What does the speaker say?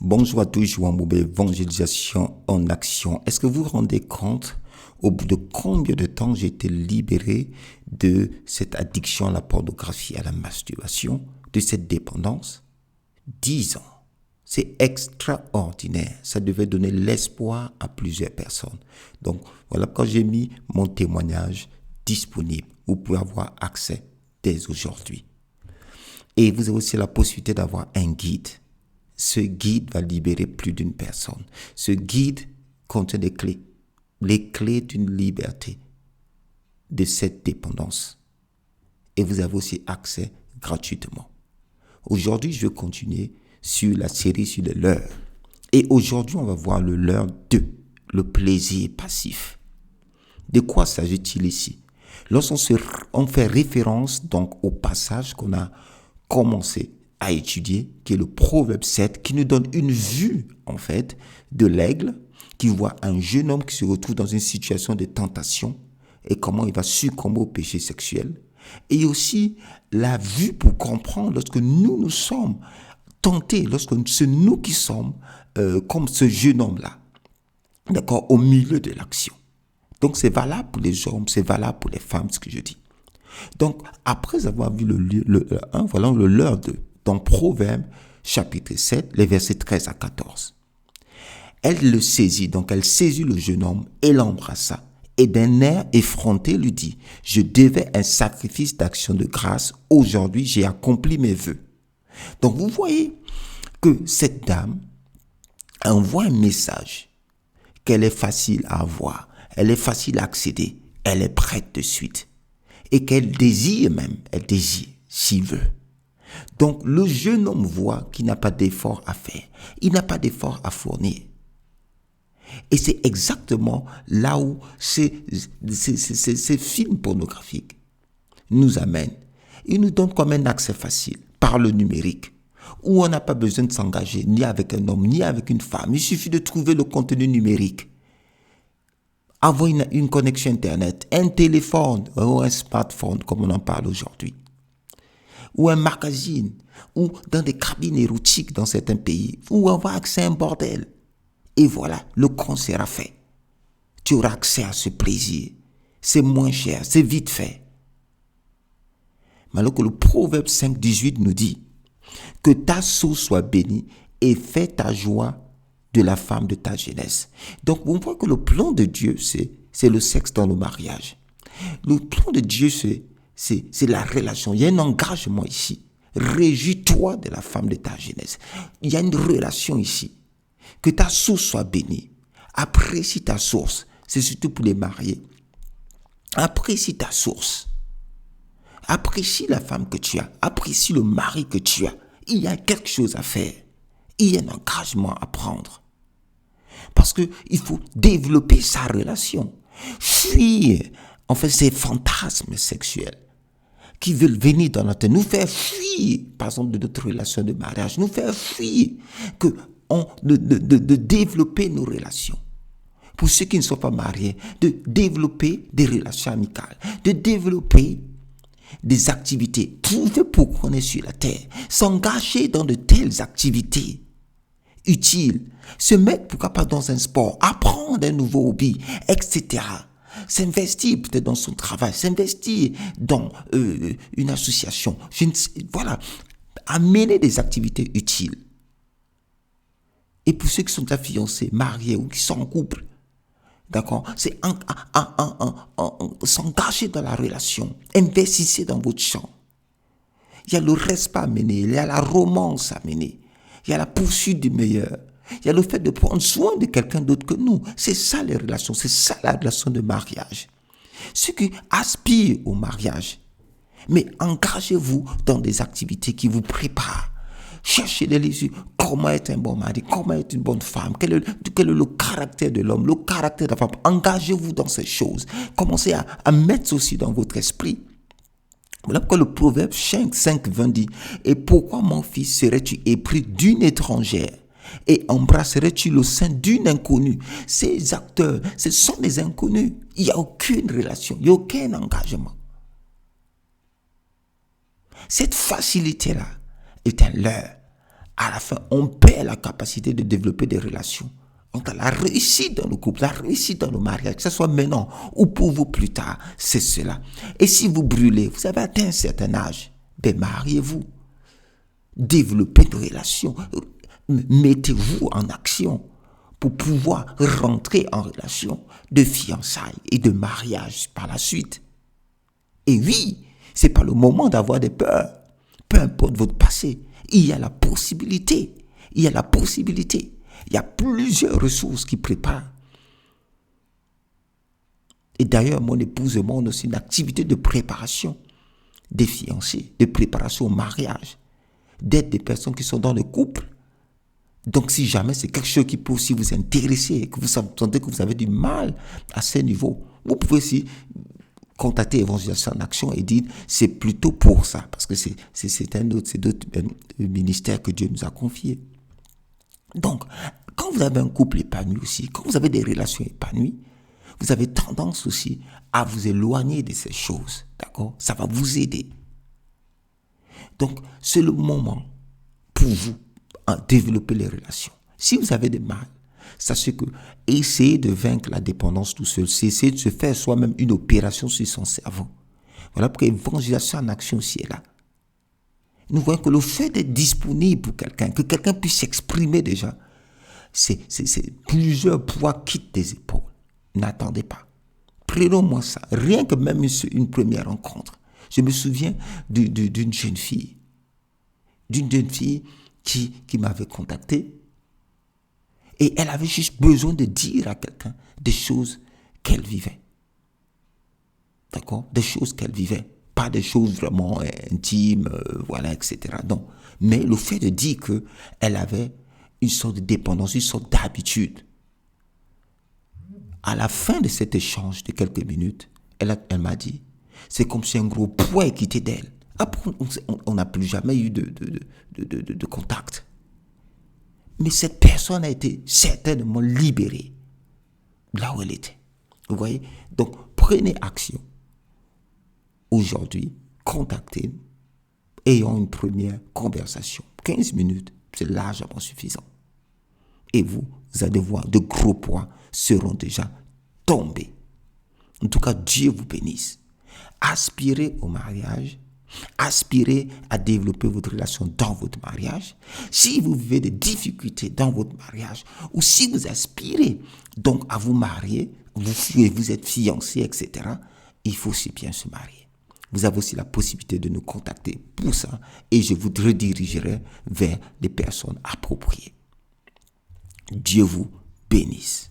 Bonjour à tous, João Moubé, évangélisation en action. Est-ce que vous vous rendez compte au bout de combien de temps j'ai été libéré de cette addiction à la pornographie, à la masturbation, de cette dépendance? 10 ans. C'est extraordinaire. Ça devait donner l'espoir à plusieurs personnes. Donc, voilà pourquoi j'ai mis mon témoignage disponible. Vous pouvez avoir accès dès aujourd'hui. Et vous avez aussi la possibilité d'avoir un guide. Ce guide va libérer plus d'une personne. Ce guide contient des clés. Les clés d'une liberté de cette dépendance. Et vous avez aussi accès gratuitement. Aujourd'hui, je vais continuer sur la série sur le leurre. Et aujourd'hui, on va voir le leurre 2, le plaisir passif. De quoi s'agit-il ici? Lorsqu'on fait référence donc au passage qu'on a commencé à étudier, qui est le Proverbe 7, qui nous donne une vue, en fait, de l'aigle, qui voit un jeune homme qui se retrouve dans une situation de tentation et comment il va succomber au péché sexuel. Et aussi la vue pour comprendre lorsque nous sommes tentés, lorsque c'est nous qui sommes comme ce jeune homme-là, d'accord, au milieu de l'action. Donc c'est valable pour les hommes, c'est valable pour les femmes, ce que je dis. Donc après avoir vu le 1, voilà le leurre 2, dans Proverbe chapitre 7, les versets 13 à 14. Elle le saisit, donc elle saisit le jeune homme et l'embrassa. Et d'un air effronté lui dit, « Je devais un sacrifice d'action de grâce. Aujourd'hui, j'ai accompli mes vœux. » Donc, vous voyez que cette dame envoie un message qu'elle est facile à avoir, elle est facile à accéder, elle est prête de suite. Et qu'elle désire même, elle désire, s'il veut. Donc, le jeune homme voit qu'il n'a pas d'effort à faire, il n'a pas d'effort à fournir. Et c'est exactement là où ces films pornographiques nous amènent. Ils nous donnent comme un accès facile par le numérique, où on n'a pas besoin de s'engager ni avec un homme, ni avec une femme. Il suffit de trouver le contenu numérique, avoir une connexion Internet, un téléphone ou un smartphone, comme on en parle aujourd'hui, ou un magazine, ou dans des cabines érotiques dans certains pays, où on va accès à un bordel. Et voilà, le compte sera fait. Tu auras accès à ce plaisir. C'est moins cher, c'est vite fait. Mais alors que le Proverbe 5, 18 nous dit que ta source soit bénie et fais ta joie de la femme de ta jeunesse. Donc, on voit que le plan de Dieu, c'est le sexe dans le mariage. Le plan de Dieu, c'est la relation. Il y a un engagement ici. Réjouis-toi de la femme de ta jeunesse. Il y a une relation ici. Que ta source soit bénie. Apprécie ta source. C'est surtout pour les mariés. Apprécie ta source. Apprécie la femme que tu as. Apprécie le mari que tu as. Il y a quelque chose à faire. Il y a un engagement à prendre. Parce qu'il faut développer sa relation. Fuir, en fait, ces fantasmes sexuels qui veulent venir dans notre tête. Nous faire fuir, par exemple, de notre relation de mariage. Nous faire fuir de développer nos relations. Pour ceux qui ne sont pas mariés, de développer des relations amicales, de développer des activités. Trouver pourquoi on est sur la terre. S'engager dans de telles activités utiles. Se mettre, pourquoi pas, dans un sport. Apprendre un nouveau hobby, etc. S'investir peut-être dans son travail. S'investir dans une association. Voilà. Amener des activités utiles. Et pour ceux qui sont déjà fiancés, mariés ou qui sont en couple, d'accord, c'est s'engager dans la relation. Investissez dans votre champ. Il y a le respect à mener, il y a la romance à mener, il y a la poursuite du meilleur, il y a le fait de prendre soin de quelqu'un d'autre que nous. C'est ça les relations, c'est ça la relation de mariage. Ceux qui aspirent au mariage, mais engagez-vous dans des activités qui vous préparent. Cherchez les yeux. Comment être un bon mari? Comment être une bonne femme? Quel est le caractère de l'homme? Le caractère de la femme? Engagez-vous dans ces choses. Commencez à mettre ceci dans votre esprit. Voilà pourquoi le Proverbe 5, 20 dit, « Et pourquoi, mon fils, serais-tu épris d'une étrangère? Et embrasserais-tu le sein d'une inconnue? » Ces acteurs, ce sont des inconnus. Il n'y a aucune relation, il n'y a aucun engagement. Cette facilité-là est un leurre À la fin, on perd la capacité de développer des relations. Donc, la réussite dans le couple, la réussite dans le mariage, que ce soit maintenant ou pour vous plus tard, c'est cela. Et si vous brûlez, vous avez atteint un certain âge, ben mariez-vous. Développez une relation. Mettez-vous en action pour pouvoir rentrer en relation de fiançailles et de mariage par la suite. Et oui, c'est pas le moment d'avoir des peurs. Peu importe votre passé, il y a la possibilité. Il y a la possibilité. Il y a plusieurs ressources qui préparent. Et d'ailleurs, mon épouse et moi, on a aussi une activité de préparation des fiancés, de préparation au mariage, d'être des personnes qui sont dans le couple. Donc, si jamais c'est quelque chose qui peut aussi vous intéresser et que vous sentez que vous avez du mal à ce niveau, vous pouvez aussi contacter Évangélisation en Action et dire c'est plutôt pour ça, parce que c'est d'autres ministères que Dieu nous a confiés. Donc, quand vous avez un couple épanoui aussi, quand vous avez des relations épanouies, vous avez tendance aussi à vous éloigner de ces choses, d'accord? Ça va vous aider. Donc, c'est le moment pour vous à développer les relations. Si vous avez des mal, sachez que essayer de vaincre la dépendance tout seul, c'est essayer de se faire soi-même une opération sur son cerveau. Voilà pourquoi Évangélisation en Action aussi est là. Nous voyons que le fait d'être disponible pour quelqu'un, que quelqu'un puisse s'exprimer déjà, c'est plusieurs poids quittent des épaules. N'attendez pas. Prenons-moi ça. Rien que même une première rencontre. Je me souviens d'une jeune fille. Qui m'avait contacté. Et elle avait juste besoin de dire à quelqu'un des choses qu'elle vivait. D'accord? Des choses qu'elle vivait. Pas des choses vraiment intimes, voilà, etc. Non. Mais le fait de dire qu'elle avait une sorte de dépendance, une sorte d'habitude. À la fin de cet échange de quelques minutes, elle m'a dit, c'est comme si un gros poids est quitté d'elle. Après, on n'a plus jamais eu de contact. Mais cette personne a été certainement libérée là où elle était. Vous voyez? Donc, prenez action. Aujourd'hui, contactez, ayons une première conversation. 15 minutes, c'est largement suffisant. Et vous allez voir, de gros poids seront déjà tombés. En tout cas, Dieu vous bénisse. Aspirez au mariage. Aspirez à développer votre relation dans votre mariage. Si vous vivez des difficultés dans votre mariage, ou si vous aspirez donc à vous marier, vous êtes fiancé, etc., il faut aussi bien se marier. Vous avez aussi la possibilité de nous contacter pour ça et je vous redirigerai vers les personnes appropriées. Dieu vous bénisse.